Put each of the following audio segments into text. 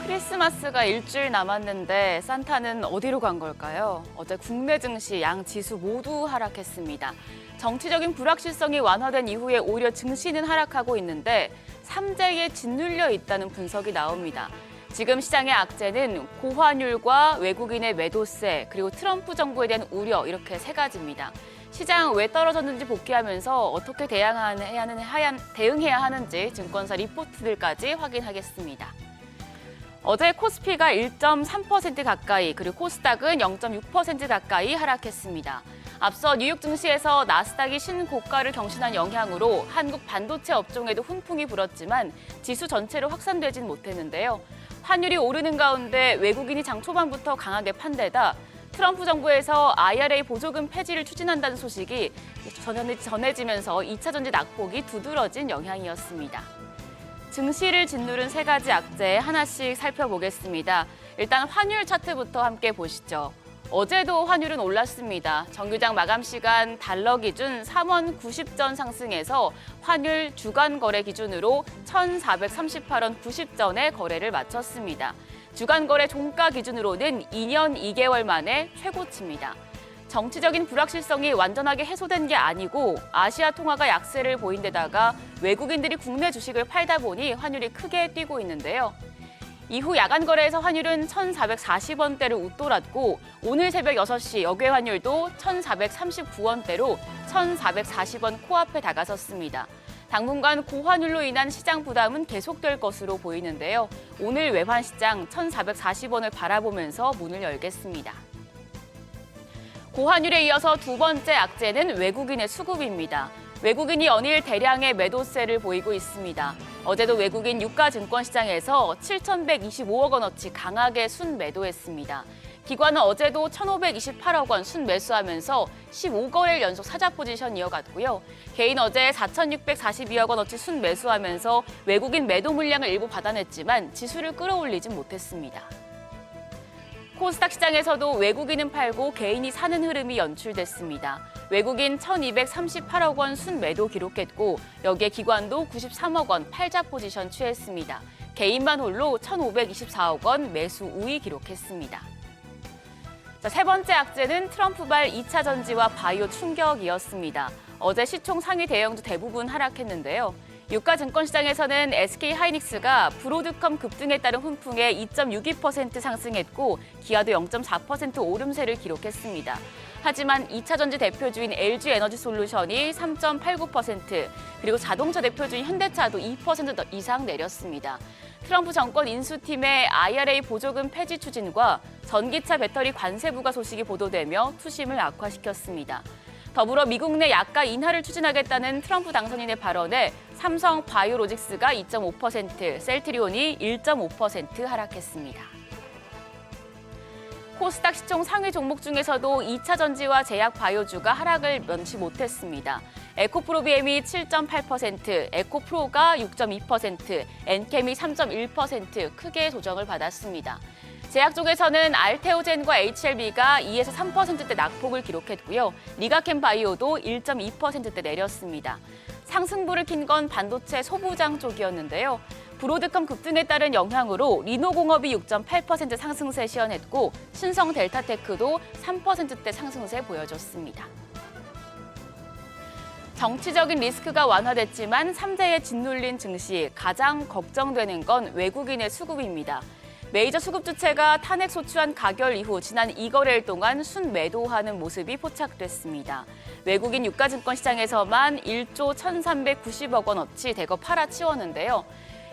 크리스마스가 일주일 남았는데 산타는 어디로 간 걸까요? 어제 국내 증시 양 지수 모두 하락했습니다. 정치적인 불확실성이 완화된 이후에 오히려 증시는 하락하고 있는데 삼재에 짓눌려 있다는 분석이 나옵니다. 지금 시장의 악재는 고환율과 외국인의 매도세, 그리고 트럼프 정부에 대한 우려 이렇게 세 가지입니다. 시장 왜 떨어졌는지 복귀하면서 어떻게 대응해야 하는지 증권사 리포트들까지 확인하겠습니다. 어제 코스피가 1.3% 가까이, 그리고 코스닥은 0.6% 가까이 하락했습니다. 앞서 뉴욕 증시에서 나스닥이 신고가를 경신한 영향으로 한국 반도체 업종에도 훈풍이 불었지만 지수 전체로 확산되진 못했는데요. 환율이 오르는 가운데 외국인이 장 초반부터 강하게 판대다 트럼프 정부에서 IRA 보조금 폐지를 추진한다는 소식이 전해지면서 2차 전지 낙폭이 두드러진 영향이었습니다. 증시를 짓누른 세 가지 악재 하나씩 살펴보겠습니다. 일단 환율 차트부터 함께 보시죠. 어제도 환율은 올랐습니다. 정규장 마감 시간 달러 기준 3원 90전 상승해서 환율 주간 거래 기준으로 1,438원 90전에 거래를 마쳤습니다. 주간 거래 종가 기준으로는 2년 2개월 만에 최고치입니다. 정치적인 불확실성이 완전하게 해소된 게 아니고 아시아 통화가 약세를 보인 데다가 외국인들이 국내 주식을 팔다 보니 환율이 크게 뛰고 있는데요. 이후 야간 거래에서 환율은 1,440원대를 웃돌았고 오늘 새벽 6시 역외 환율도 1,439원대로 1,440원 코앞에 다가섰습니다. 당분간 고환율로 인한 시장 부담은 계속될 것으로 보이는데요. 오늘 외환 시장 1,440원을 바라보면서 문을 열겠습니다. 고환율에 이어서 두 번째 악재는 외국인의 수급입니다. 외국인이 연일 대량의 매도세를 보이고 있습니다. 어제도 외국인 유가증권시장에서 7,125억 원어치 강하게 순매도했습니다. 기관은 어제도 1,528억 원 순매수하면서 15거래일 연속 사자 포지션 이어갔고요. 개인 어제 4,642억 원어치 순매수하면서 외국인 매도 물량을 일부 받아냈지만 지수를 끌어올리진 못했습니다. 코스닥 시장에서도 외국인은 팔고 개인이 사는 흐름이 연출됐습니다. 외국인 1,238억 원 순매도 기록했고 여기에 기관도 93억 원 팔자 포지션 취했습니다. 개인만 홀로 1,524억 원 매수 우위 기록했습니다. 세 번째 악재는 트럼프발 2차 전지와 바이오 충격이었습니다. 어제 시총 상위 대형주 대부분 하락했는데요. 유가증권시장에서는 SK하이닉스가 브로드컴 급등에 따른 훈풍에 2.62% 상승했고 기아도 0.4% 오름세를 기록했습니다. 하지만 2차 전지 대표주인 LG에너지솔루션이 3.89%, 그리고 자동차 대표주인 현대차도 2% 이상 내렸습니다. 트럼프 정권 인수팀의 IRA 보조금 폐지 추진과 전기차 배터리 관세 부과 소식이 보도되며 투심을 악화시켰습니다. 더불어 미국 내 약가 인하를 추진하겠다는 트럼프 당선인의 발언에 삼성 바이오로직스가 2.5%, 셀트리온이 1.5% 하락했습니다. 코스닥 시총 상위 종목 중에서도 2차 전지와 제약 바이오주가 하락을 면치 못했습니다. 에코프로비엠이 7.8%, 에코프로가 6.2%, 엔캠이 3.1% 크게 조정을 받았습니다. 제약 쪽에서는 알테오젠과 HLB가 2에서 3%대 낙폭을 기록했고요. 리가캠 바이오도 1.2%대 내렸습니다. 상승부를 킨 건 반도체 소부장 쪽이었는데요. 브로드컴 급등에 따른 영향으로 리노공업이 6.8% 상승세 시현했고 신성 델타테크도 3%대 상승세 보여줬습니다. 정치적인 리스크가 완화됐지만 삼재에 짓눌린 증시 가장 걱정되는 건 외국인의 수급입니다. 메이저 수급 주체가 탄핵 소추안 가결 이후 지난 2거래일 동안 순매도하는 모습이 포착됐습니다. 외국인 유가증권시장에서만 1조 1,390억 원어치 대거 팔아치웠는데요.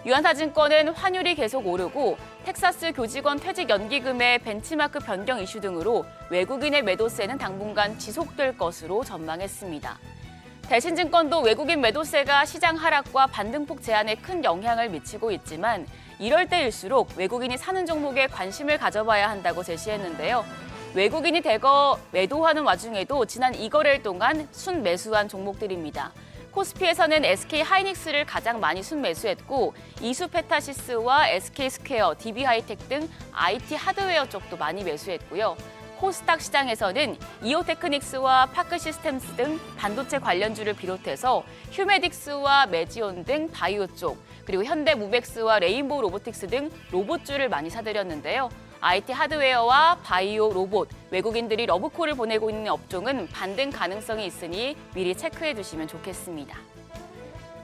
유한타증권은 환율이 계속 오르고 텍사스 교직원 퇴직 연기금의 벤치마크 변경 이슈 등으로 외국인의 매도세는 당분간 지속될 것으로 전망했습니다. 대신증권도 외국인 매도세가 시장 하락과 반등폭 제한에 큰 영향을 미치고 있지만 이럴 때일수록 외국인이 사는 종목에 관심을 가져봐야 한다고 제시했는데요. 외국인이 대거 매도하는 와중에도 지난 2거래일 동안 순매수한 종목들입니다. 코스피에서는 SK하이닉스를 가장 많이 순매수했고 이수페타시스와 SK스퀘어, DB하이텍 등 IT 하드웨어 쪽도 많이 매수했고요. 코스닥 시장에서는 이오테크닉스와 파크시스템스 등 반도체 관련주를 비롯해서 휴메딕스와 메지온 등 바이오 쪽, 그리고 현대무벡스와 레인보우 로보틱스 등 로봇주를 많이 사들였는데요. IT 하드웨어와 바이오, 로봇, 외국인들이 러브콜을 보내고 있는 업종은 반등 가능성이 있으니 미리 체크해 두시면 좋겠습니다.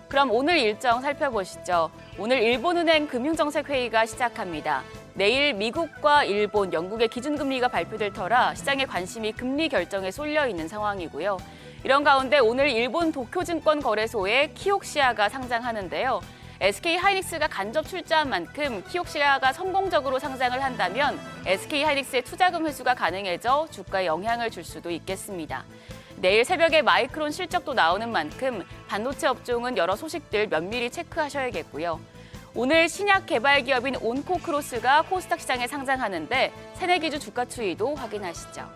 그럼 오늘 일정 살펴보시죠. 오늘 일본은행 금융정책회의가 시작합니다. 내일 미국과 일본, 영국의 기준금리가 발표될 터라 시장의 관심이 금리 결정에 쏠려 있는 상황이고요. 이런 가운데 오늘 일본 도쿄증권 거래소에 키옥시아가 상장하는데요. SK하이닉스가 간접 출자한 만큼 키옥시아가 성공적으로 상장을 한다면 SK하이닉스의 투자금 회수가 가능해져 주가에 영향을 줄 수도 있겠습니다. 내일 새벽에 마이크론 실적도 나오는 만큼 반도체 업종은 여러 소식들 면밀히 체크하셔야겠고요. 오늘 신약 개발 기업인 온코크로스가 코스닥 시장에 상장하는데 새내기주 주가 추이도 확인하시죠.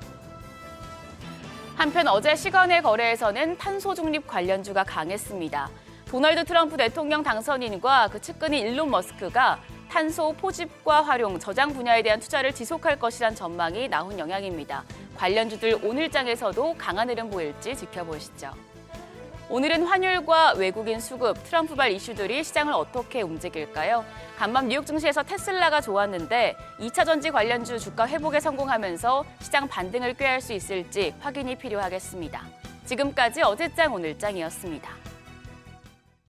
한편 어제 시간의 거래에서는 탄소 중립 관련주가 강했습니다. 도널드 트럼프 대통령 당선인과 그 측근인 일론 머스크가 탄소 포집과 활용, 저장 분야에 대한 투자를 지속할 것이란 전망이 나온 영향입니다. 관련주들 오늘장에서도 강한 흐름 보일지 지켜보시죠. 오늘은 환율과 외국인 수급, 트럼프발 이슈들이 시장을 어떻게 움직일까요? 간밤 뉴욕 증시에서 테슬라가 좋았는데 2차 전지 관련주 주가 회복에 성공하면서 시장 반등을 꾀할 수 있을지 확인이 필요하겠습니다. 지금까지 어제장 오늘장이었습니다.